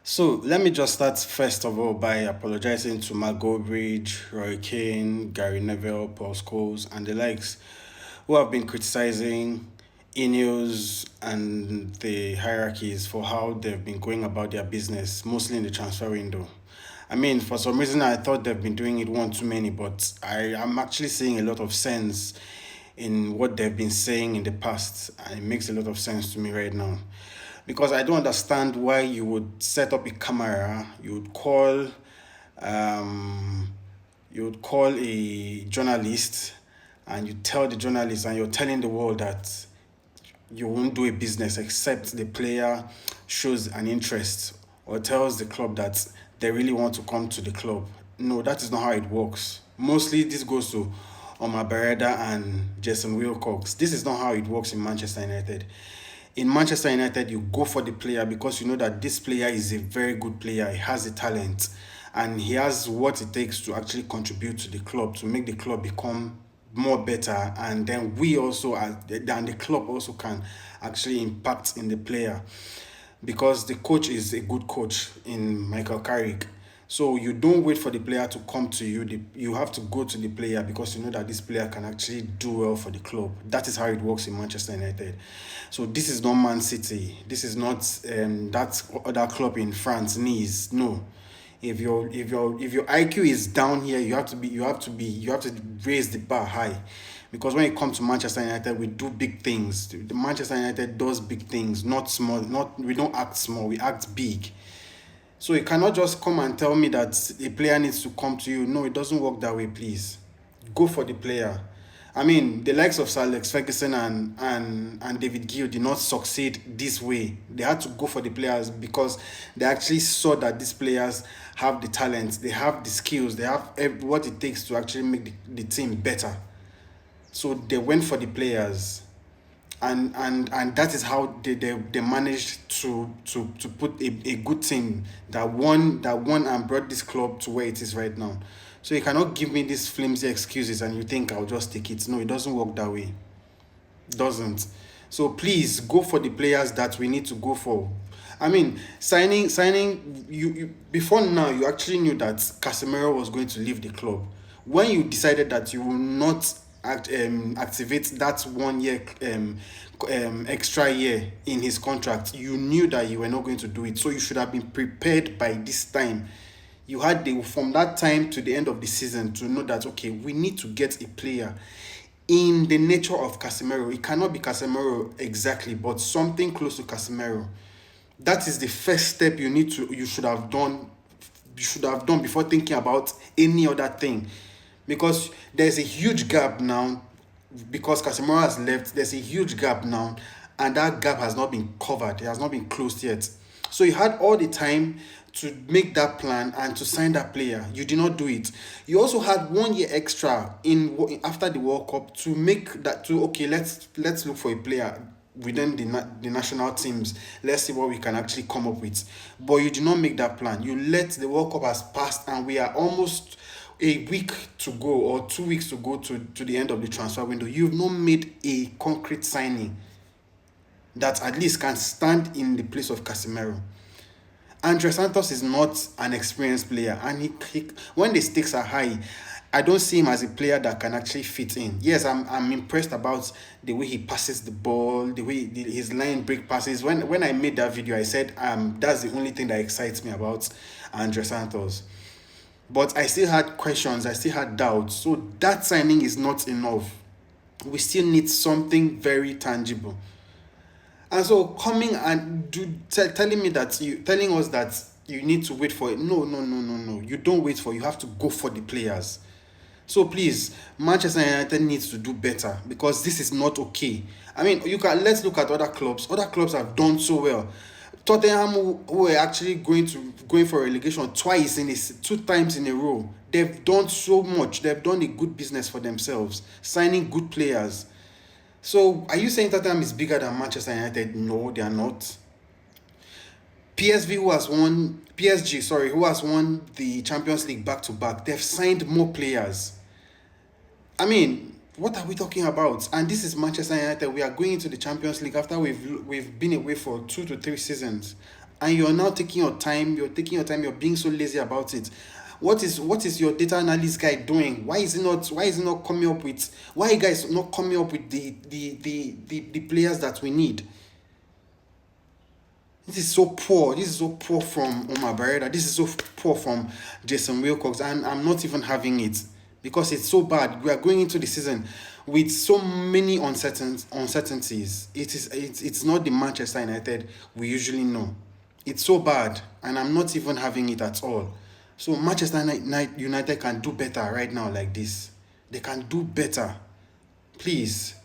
So let me just start first of all by apologizing to Margot Bridge, Roy Keane, Gary Neville, Paul Scholes, and the likes who have been criticizing INEOS and the hierarchies for how they've been going about their business, mostly in the transfer window. I mean, for some reason, I thought they've been doing it one too many, but I am actually seeing a lot of sense in what they've been saying in the past, and it makes a lot of sense to me right now. Because I don't understand why you would set up a camera, um, you would call a journalist, and you tell the journalist, and you're telling the world that you won't do a business except the player shows an interest or tells the club that they really want to come to the club. No, that is not how it works. Mostly this goes to Omar Berrada and Jason Wilcox. This is not how it works in Manchester United. In Manchester United, you go for the player because you know that this player is a very good player. He has the talent and he has what it takes to actually contribute to the club, to make the club become more better. And then we also, and the club also can actually impact in the player because the coach is a good coach in Michael Carrick. So you don't wait for the player to come to you. You have to go to the player because you know that this player can actually do well for the club. That is how it works in Manchester United. So this is not Man City. This is not that other club in France, Nice. No, if your IQ is down here, you have to raise the bar high, because when it comes to Manchester United, we do big things. The Manchester United does big things, not small. Not we don't act small, we act big. So you cannot just come and tell me that a player needs to come to you. No, it doesn't work that way, please. Go for the player. I mean, the likes of Sir Alex Ferguson and David Gill did not succeed this way. They had to go for the players because they actually saw that these players have the talent, they have the skills, they have what it takes to actually make the team better. So they went for the players, and that is how they managed to put a good team that won and brought this club to where it is right now. So you cannot give me these flimsy excuses and you think I'll just take it. No, it doesn't work that way. It doesn't. So please go for the players that we need to go for. I mean, signing you before now, you actually knew that Casemiro was going to leave the club. When you decided that you will not activate that 1 year extra year in his contract, you knew that you were not going to do it. So you should have been prepared by this time. You had from that time to the end of the season to know that okay, we need to get a player in the nature of Casemiro. It cannot be Casemiro exactly, but something close to Casemiro. That is the first step you should have done. You should have done before thinking about any other thing, because there's a huge gap now. Because Casemiro has left, there's a huge gap now, and that gap has not been covered. It has not been closed yet. So you had all the time to make that plan and to sign that player. You did not do it. You also had 1 year extra in after the World Cup to make that to okay. Let's look for a player within the national teams. Let's see what we can actually come up with. But you did not make that plan. You let the World Cup has passed, and we are almost a week to go or 2 weeks to go to the end of the transfer window. You've not made a concrete signing that at least can stand in the place of Casemiro. Andre Santos is not an experienced player, and when the stakes are high, I don't see him as a player that can actually fit in. Yes, I'm impressed about the way he passes the ball, the way his line break passes. When I made that video, I said that's the only thing that excites me about Andre Santos. But I still had questions, I still had doubts. So that signing is not enough. We still need something very tangible. And so coming and telling us that you need to wait for it. No, no, no, no, no. You don't wait for it. You have to go for the players. So please, Manchester United needs to do better, because this is not okay. I mean, let's look at other clubs. Other clubs have done so well. Tottenham, who were actually going for relegation 2 times in a row. They've done so much. They've done a good business for themselves, signing good players. So are you saying Tottenham is bigger than Manchester United? No, they are not. PSG, sorry, who has won the Champions League back to back, they've signed more players. I mean, what are we talking about? And this is Manchester United. We are going into the Champions League after we've been away for 2 to 3 seasons, and you're now taking your time. You're being so lazy about it. What is your data analyst guy doing? Why is he not coming up with, why you guys not coming up with the players that we need? This is so poor. This is so poor from Omar Berrada. This is so poor from Jason Wilcox. And I'm not even having it because it's so bad. We are going into the season with so many uncertainties. It's not the Manchester United we usually know. It's so bad, and I'm not even having it at all. So Manchester United can do better right now like this. They can do better. Please.